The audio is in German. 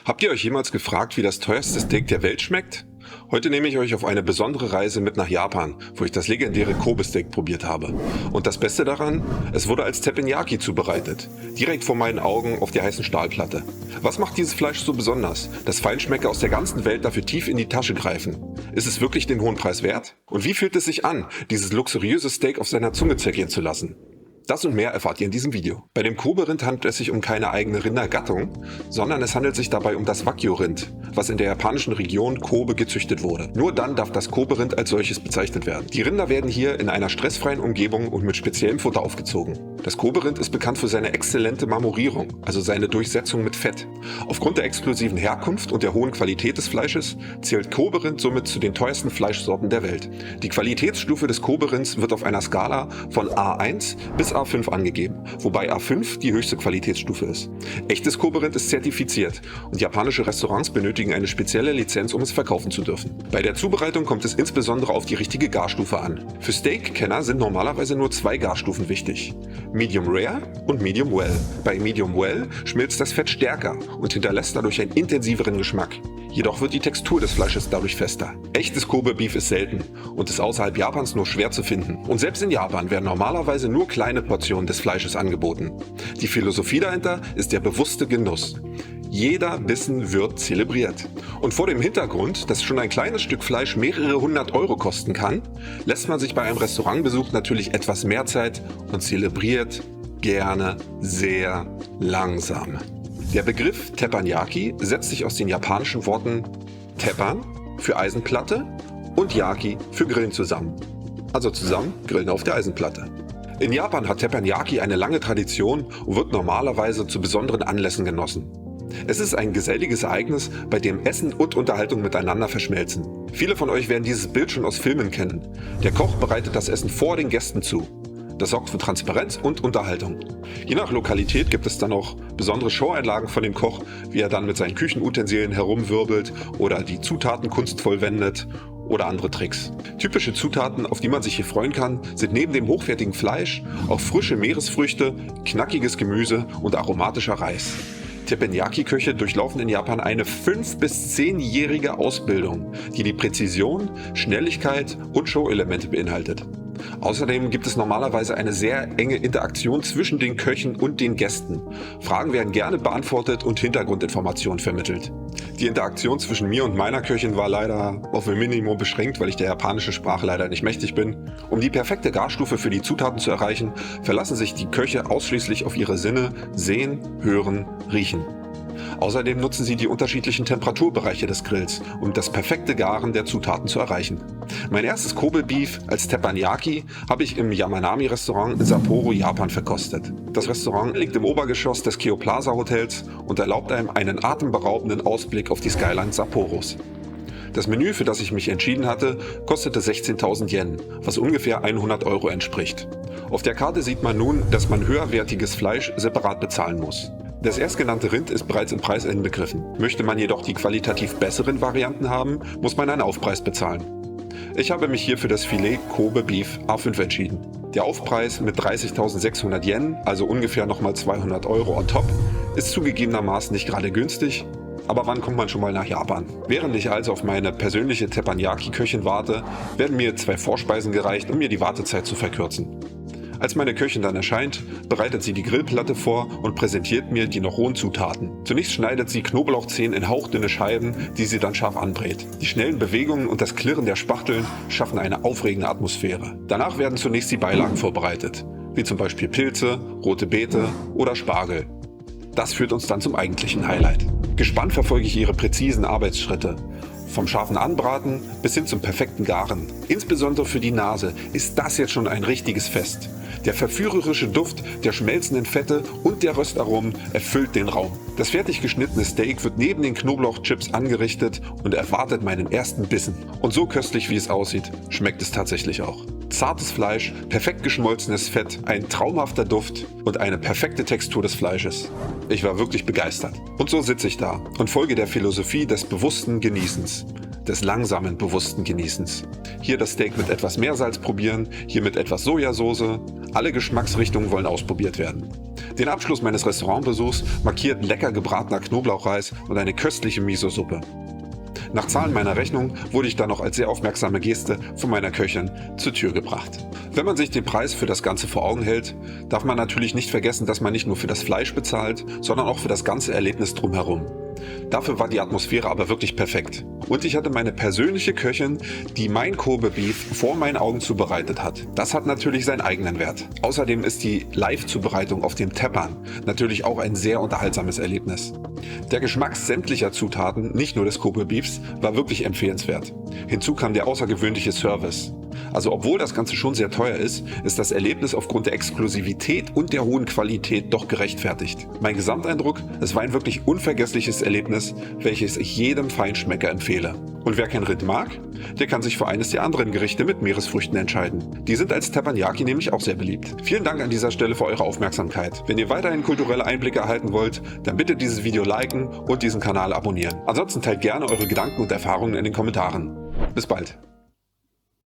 Habt ihr euch jemals gefragt, wie das teuerste Steak der Welt schmeckt? Heute nehme ich euch auf eine besondere Reise mit nach Japan, wo ich das legendäre Kobe-Steak probiert habe. Und das Beste daran, es wurde als Teppanyaki zubereitet, direkt vor meinen Augen auf der heißen Stahlplatte. Was macht dieses Fleisch so besonders, dass Feinschmecker aus der ganzen Welt dafür tief in die Tasche greifen? Ist es wirklich den hohen Preis wert? Und wie fühlt es sich an, dieses luxuriöse Steak auf seiner Zunge zergehen zu lassen? Das und mehr erfahrt ihr in diesem Video. Bei dem Kobe-Rind handelt es sich um keine eigene Rindergattung, sondern es handelt sich dabei um das Wagyu-Rind, was in der japanischen Region Kobe gezüchtet wurde. Nur dann darf das Kobe-Rind als solches bezeichnet werden. Die Rinder werden hier in einer stressfreien Umgebung und mit speziellem Futter aufgezogen. Das Kobe-Rind ist bekannt für seine exzellente Marmorierung, also seine Durchsetzung mit Fett. Aufgrund der exklusiven Herkunft und der hohen Qualität des Fleisches zählt Kobe-Rind somit zu den teuersten Fleischsorten der Welt. Die Qualitätsstufe des Kobe-Rinds wird auf einer Skala von A1 bis A5 angegeben, wobei A5 die höchste Qualitätsstufe ist. Echtes Kobe-Rind ist zertifiziert und japanische Restaurants benötigen eine spezielle Lizenz, um es verkaufen zu dürfen. Bei der Zubereitung kommt es insbesondere auf die richtige Garstufe an. Für Steak-Kenner sind normalerweise nur zwei Garstufen wichtig: Medium Rare und Medium Well. Bei Medium Well schmilzt das Fett stärker und hinterlässt dadurch einen intensiveren Geschmack. Jedoch wird die Textur des Fleisches dadurch fester. Echtes Kobe-Beef ist selten und ist außerhalb Japans nur schwer zu finden. Und selbst in Japan werden normalerweise nur kleine Portionen des Fleisches angeboten. Die Philosophie dahinter ist der bewusste Genuss. Jeder Bissen wird zelebriert. Und vor dem Hintergrund, dass schon ein kleines Stück Fleisch mehrere 100 Euro kosten kann, lässt man sich bei einem Restaurantbesuch natürlich etwas mehr Zeit und zelebriert gerne sehr langsam. Der Begriff Teppanyaki setzt sich aus den japanischen Worten Teppan für Eisenplatte und Yaki für Grillen zusammen. Also zusammen Grillen auf der Eisenplatte. In Japan hat Teppanyaki eine lange Tradition und wird normalerweise zu besonderen Anlässen genossen. Es ist ein geselliges Ereignis, bei dem Essen und Unterhaltung miteinander verschmelzen. Viele von euch werden dieses Bild schon aus Filmen kennen. Der Koch bereitet das Essen vor den Gästen zu. Das sorgt für Transparenz und Unterhaltung. Je nach Lokalität gibt es dann auch besondere Showeinlagen von dem Koch, wie er dann mit seinen Küchenutensilien herumwirbelt oder die Zutaten kunstvoll wendet oder andere Tricks. Typische Zutaten, auf die man sich hier freuen kann, sind neben dem hochwertigen Fleisch auch frische Meeresfrüchte, knackiges Gemüse und aromatischer Reis. Teppanyaki-Köche durchlaufen in Japan eine 5- bis 10-jährige Ausbildung, die die Präzision, Schnelligkeit und Show-Elemente beinhaltet. Außerdem gibt es normalerweise eine sehr enge Interaktion zwischen den Köchen und den Gästen. Fragen werden gerne beantwortet und Hintergrundinformationen vermittelt. Die Interaktion zwischen mir und meiner Köchin war leider auf ein Minimum beschränkt, weil ich der japanischen Sprache leider nicht mächtig bin. Um die perfekte Garstufe für die Zutaten zu erreichen, verlassen sich die Köche ausschließlich auf ihre Sinne: Sehen, Hören, Riechen. Außerdem nutzen sie die unterschiedlichen Temperaturbereiche des Grills, um das perfekte Garen der Zutaten zu erreichen. Mein erstes Kobe-Beef als Teppanyaki habe ich im Yamanami-Restaurant in Sapporo, Japan verkostet. Das Restaurant liegt im Obergeschoss des Keo Plaza Hotels und erlaubt einem einen atemberaubenden Ausblick auf die Skyline Sapporos. Das Menü, für das ich mich entschieden hatte, kostete 16.000 Yen, was ungefähr 100 Euro entspricht. Auf der Karte sieht man nun, dass man höherwertiges Fleisch separat bezahlen muss. Das erstgenannte Rind ist bereits im Preis inbegriffen. Möchte man jedoch die qualitativ besseren Varianten haben, muss man einen Aufpreis bezahlen. Ich habe mich hier für das Filet Kobe Beef A5 entschieden. Der Aufpreis mit 30.600 Yen, also ungefähr nochmal 200 Euro on top, ist zugegebenermaßen nicht gerade günstig, aber wann kommt man schon mal nach Japan? Während ich also auf meine persönliche Teppanyaki-Köchin warte, werden mir 2 Vorspeisen gereicht, um mir die Wartezeit zu verkürzen. Als meine Köchin dann erscheint, bereitet sie die Grillplatte vor und präsentiert mir die noch rohen Zutaten. Zunächst schneidet sie Knoblauchzehen in hauchdünne Scheiben, die sie dann scharf anbrät. Die schnellen Bewegungen und das Klirren der Spachteln schaffen eine aufregende Atmosphäre. Danach werden zunächst die Beilagen vorbereitet, wie zum Beispiel Pilze, rote Beete oder Spargel. Das führt uns dann zum eigentlichen Highlight. Gespannt verfolge ich ihre präzisen Arbeitsschritte. Vom scharfen Anbraten bis hin zum perfekten Garen. Insbesondere für die Nase ist das jetzt schon ein richtiges Fest. Der verführerische Duft der schmelzenden Fette und der Röstaromen erfüllt den Raum. Das fertig geschnittene Steak wird neben den Knoblauchchips angerichtet und erwartet meinen ersten Bissen. Und so köstlich wie es aussieht, schmeckt es tatsächlich auch. Zartes Fleisch, perfekt geschmolzenes Fett, ein traumhafter Duft und eine perfekte Textur des Fleisches. Ich war wirklich begeistert. Und so sitze ich da und folge der Philosophie des bewussten Genießens. Des langsamen, bewussten Genießens. Hier das Steak mit etwas Meersalz probieren, hier mit etwas Sojasauce. Alle Geschmacksrichtungen wollen ausprobiert werden. Den Abschluss meines Restaurantbesuchs markiert lecker gebratener Knoblauchreis und eine köstliche Miso-Suppe. Nach Zahlen meiner Rechnung wurde ich dann noch als sehr aufmerksame Geste von meiner Köchin zur Tür gebracht. Wenn man sich den Preis für das Ganze vor Augen hält, darf man natürlich nicht vergessen, dass man nicht nur für das Fleisch bezahlt, sondern auch für das ganze Erlebnis drumherum. Dafür war die Atmosphäre aber wirklich perfekt. Und ich hatte meine persönliche Köchin, die mein Kobe Beef vor meinen Augen zubereitet hat. Das hat natürlich seinen eigenen Wert. Außerdem ist die Live-Zubereitung auf dem Teppan natürlich auch ein sehr unterhaltsames Erlebnis. Der Geschmack sämtlicher Zutaten, nicht nur des Kobe Beefs, war wirklich empfehlenswert. Hinzu kam der außergewöhnliche Service. Also obwohl das Ganze schon sehr teuer ist, ist das Erlebnis aufgrund der Exklusivität und der hohen Qualität doch gerechtfertigt. Mein Gesamteindruck, es war ein wirklich unvergessliches Erlebnis, welches ich jedem Feinschmecker empfehle. Und wer kein Rind mag, der kann sich für eines der anderen Gerichte mit Meeresfrüchten entscheiden. Die sind als Teppanyaki nämlich auch sehr beliebt. Vielen Dank an dieser Stelle für eure Aufmerksamkeit. Wenn ihr weiterhin kulturelle Einblicke erhalten wollt, dann bitte dieses Video liken und diesen Kanal abonnieren. Ansonsten teilt gerne eure Gedanken und Erfahrungen in den Kommentaren. Bis bald.